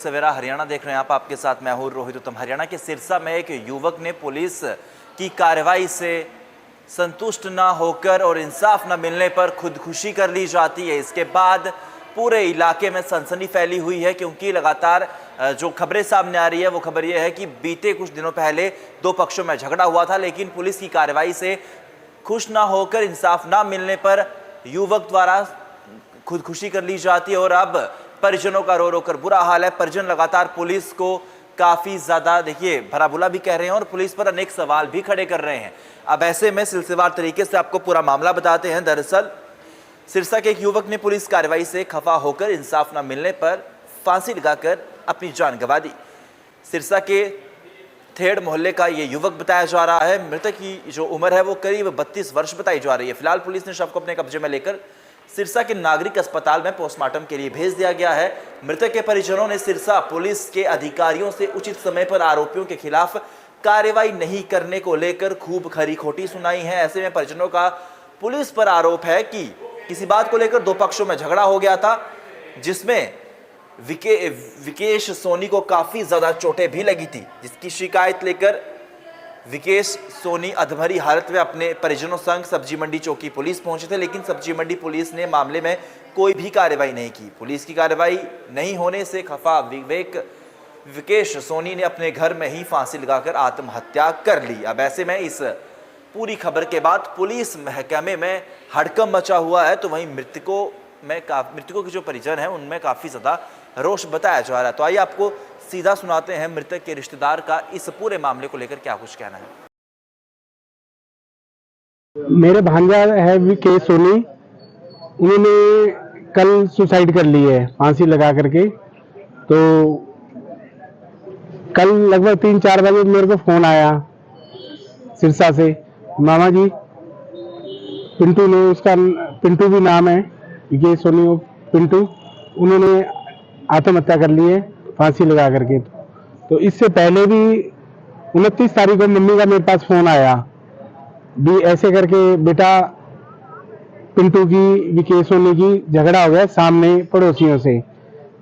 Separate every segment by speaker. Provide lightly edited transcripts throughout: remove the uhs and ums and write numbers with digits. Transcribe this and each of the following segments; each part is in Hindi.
Speaker 1: सवेरा हरियाणा देख रहे हैं आप। आपके साथ मैं हूं रोहित उत्तम। हरियाणा के सिरसा में एक युवक ने पुलिस की कार्रवाई से संतुष्ट ना होकर और इंसाफ न मिलने पर खुदकुशी कर ली जाती है। इसके बाद पूरे इलाके में सनसनी फैली हुई है, क्योंकि लगातार जो खबरें सामने आ रही है वो खबर ये है कि बीते कुछ दिनों पहले दो पक्षों में झगड़ा हुआ था, लेकिन पुलिस की कार्रवाई से खुश ना होकर इंसाफ ना मिलने पर युवक द्वारा खुदकुशी कर ली जाती है। और अब परिजनों का रो रो कर बुरा हाल है। परिजन लगातार पुलिस को काफी ज्यादा भरा बुला भी कह रहे हैं और पुलिस पर अनेक सवाल भी खड़े कर रहे हैं। अब ऐसे में सिलसिलेवार तरीके से आपको पूरा मामला बताते हैं। दरअसल सिरसा के एक युवक ने पुलिस कार्रवाई से खफा होकर इंसाफ न मिलने पर फांसी लगाकर अपनी जान गंवा दी। सिरसा के थेड़ मोहल्ले का ये युवक बताया जा रहा है। मृतक की जो उम्र है वो करीब 32 वर्ष बताई जा रही है। फिलहाल पुलिस ने शव को अपने कब्जे में लेकर सिरसा के नागरिक अस्पताल में पोस्टमार्टम के लिए भेज दिया गया है। मृतक के परिजनों ने सिरसा पुलिस के अधिकारियों से उचित समय पर आरोपियों के खिलाफ कार्रवाई नहीं करने को लेकर खूब खरी खोटी सुनाई है। ऐसे में परिजनों का पुलिस पर आरोप है कि किसी बात को लेकर दो पक्षों में झगड़ा हो गया था, जिसमें विकेश सोनी को काफी ज्यादा चोटें भी लगी थी, जिसकी शिकायत लेकर विकेश सोनी अधमरी हालत में अपने परिजनों संग सब्जी मंडी चौकी पुलिस पहुंचे थे, लेकिन सब्जी मंडी पुलिस ने मामले में कोई भी कार्रवाई नहीं की। पुलिस की कार्रवाई नहीं होने से खफा विकेश सोनी ने अपने घर में ही फांसी लगाकर आत्महत्या कर ली। अब ऐसे में इस पूरी खबर के बाद पुलिस महकमे में हड़कंप मचा हुआ है, तो वहीं मृतकों के जो परिजन हैं उनमें काफी ज्यादा रोष बताया जा रहा है। तो आइए आपको सीधा सुनाते हैं मृतक के रिश्तेदार का इस पूरे मामले को लेकर क्या कुछ कहना है।
Speaker 2: मेरे भांजा है विकेश सोनी, उन्होंने कल सुसाइड कर ली है फांसी लगा करके। तो कल लगभग 3-4 बजे मेरे को फोन आया सिरसा से, मामा जी पिंटू ने, उसका पिंटू भी नाम है, विकेश सोनी पिंटू, उन्होंने आत्महत्या कर ली है फांसी लगा करके। तो इससे पहले भी 29 तारीख को मम्मी का मेरे पास फोन आया भी ऐसे करके, बेटा पिंटू की विकेश सोनी की झगड़ा हो गया सामने पड़ोसियों से।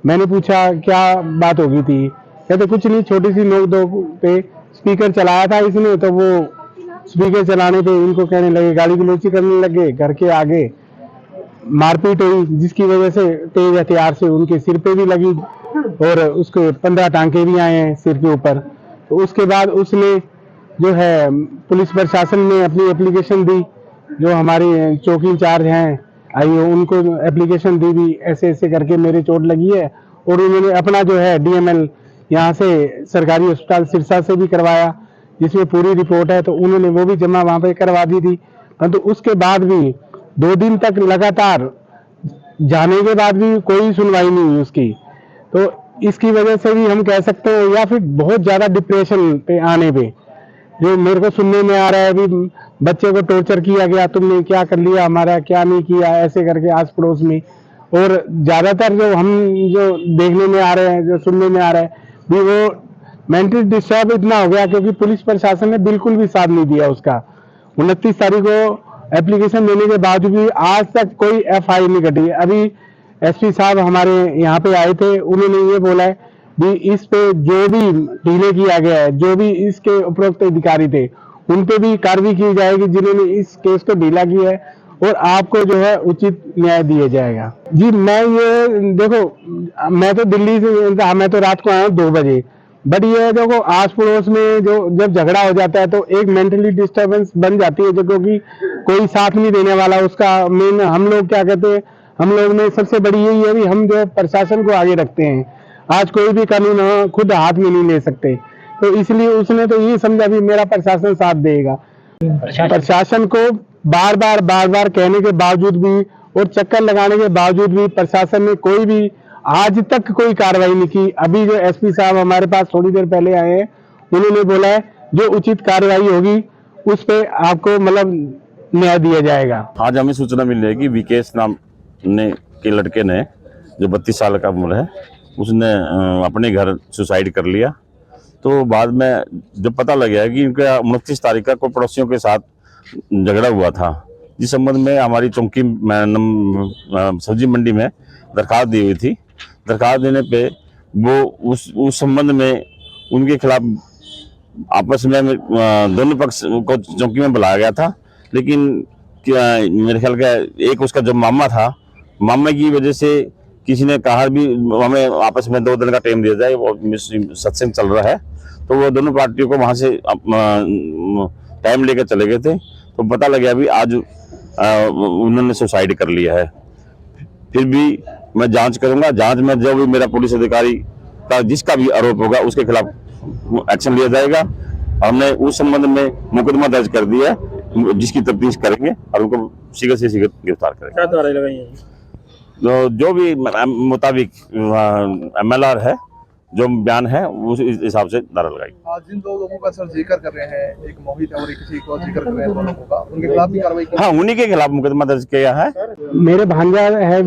Speaker 2: मैंने पूछा क्या बात हो गई थी, कहते कुछ नहीं, छोटी सी नोक दो पे स्पीकर चलाया था इसने, तो वो स्पीकर चलाने पे इनको कहने लगे, गाली गलौची करने लगे, घर के आगे मारपीट हुई, जिसकी वजह से तेज हथियार से उनके सिर पे भी लगी और उसके 15 टांके भी आए हैं सिर के ऊपर। तो उसके बाद उसने जो है पुलिस प्रशासन ने अपनी एप्लीकेशन दी, जो हमारे चौकी इंचार्ज हैं आईओ, उनको एप्लीकेशन दी भी ऐसे ऐसे करके मेरे चोट लगी है। और उन्होंने अपना जो है डीएमएल यहाँ से सरकारी अस्पताल सिरसा से भी करवाया, जिसमें पूरी रिपोर्ट है, तो उन्होंने वो भी जमा वहाँ पे करवा दी थी। परंतु उसके बाद भी 2 दिन तक लगातार जाने के बाद भी कोई सुनवाई नहीं हुई उसकी। तो इसकी वजह से भी हम कह सकते हैं, या फिर बहुत ज्यादा डिप्रेशन पे आने पे, जो मेरे को सुनने में आ रहा है भी बच्चे को टॉर्चर किया गया, तुमने क्या कर लिया हमारा, क्या नहीं किया, ऐसे करके आस पड़ोस में। और ज्यादातर जो हम जो देखने में आ रहे हैं, जो सुनने में आ रहा है भी, वो मेंटल डिस्टर्ब इतना हो गया क्योंकि पुलिस प्रशासन ने बिल्कुल भी साथ नहीं दिया उसका। 29 तारीख को एप्लीकेशन देने के बावजूद भी आज तक कोई एफआईआर नहीं कटी। अभी एसपी साहब हमारे यहाँ पे आए थे, उन्होंने ये बोला है भी इस पे जो भी डिले किया गया है, जो भी इसके उपरोक्त अधिकारी थे उन पे भी कार्रवाई की जाएगी जिन्होंने इस केस को ढीला किया है, और आपको जो है उचित न्याय दिया जाएगा। जी मैं ये देखो, मैं तो दिल्ली से, मैं तो रात को आया हूँ 2 बजे, बट ये देखो आस पड़ोस में जो जब झगड़ा हो जाता है तो एक मेंटली डिस्टर्बेंस बन जाती है, जो क्योंकि कोई साथ नहीं देने वाला उसका। मेन हम लोग क्या कहते हैं, हम लोग में सबसे बड़ी यही है भी हम जो प्रशासन को आगे रखते हैं। आज कोई भी कानून खुद हाथ में नहीं ले सकते, तो इसलिए उसने तो ये समझा भी मेरा प्रशासन साथ देगा। प्रशासन को बार बार कहने के बावजूद भी और चक्कर लगाने के बावजूद भी प्रशासन ने कोई भी आज तक कोई कार्रवाई नहीं की। अभी जो एसपी साहब हमारे पास थोड़ी देर पहले आए हैं, उन्होंने बोला है जो उचित कार्रवाई होगी उस पे आपको मतलब न्याय दिया जाएगा।
Speaker 3: आज हमें सूचना मिल रही है कि विकेश नाम के लड़के ने, जो 32 साल का उम्र है, उसने अपने घर सुसाइड कर लिया। तो बाद में जब पता लगा कि इनका 29 तारीख का कोई पड़ोसियों के साथ झगड़ा हुआ था, जिस संबंध में हमारी चौकी सब्जी मंडी में दरखास्त दी हुई थी। दरखास्त देने पे वो उस संबंध में उनके खिलाफ आपस में दोनों पक्ष को चौकी में बुलाया गया था। लेकिन मेरे ख्याल का एक उसका जो मामा था, मामा की वजह से किसी ने कहा भी हमें आपस में 2 दिन का टाइम दिया जाए, वो सत्संग चल रहा है, तो वो दोनों पार्टियों को वहां से टाइम लेकर चले गए थे। तो पता लगा भी आज उन्होंने सुसाइड कर लिया है। फिर भी मैं जांच करूंगा, जांच में जो भी मेरा पुलिस अधिकारी का जिसका भी आरोप होगा उसके खिलाफ एक्शन लिया जाएगा। हमने उस संबंध में मुकदमा दर्ज कर दिया है, जिसकी तफ्तीश करेंगे और उनको शीघ्र से शीघ्र गिरफ्तार करेंगे।
Speaker 4: क्या धाराएं लगाई हैं?
Speaker 3: तो जो भी मुताबिक MLR है, जो बयान है उस हिसाब से धारा लगाई।
Speaker 4: आज जिन 2 लोगों का सर जिक्र कर रहे हैं, एक मोहित और एक किसी को जिक्र कर रहे हैं, 2 लोगों का, उनके खिलाफ भी कार्रवाई की?
Speaker 3: हाँ, उन्हीं के खिलाफ मुकदमा दर्ज किया है।
Speaker 2: मेरे भांजा है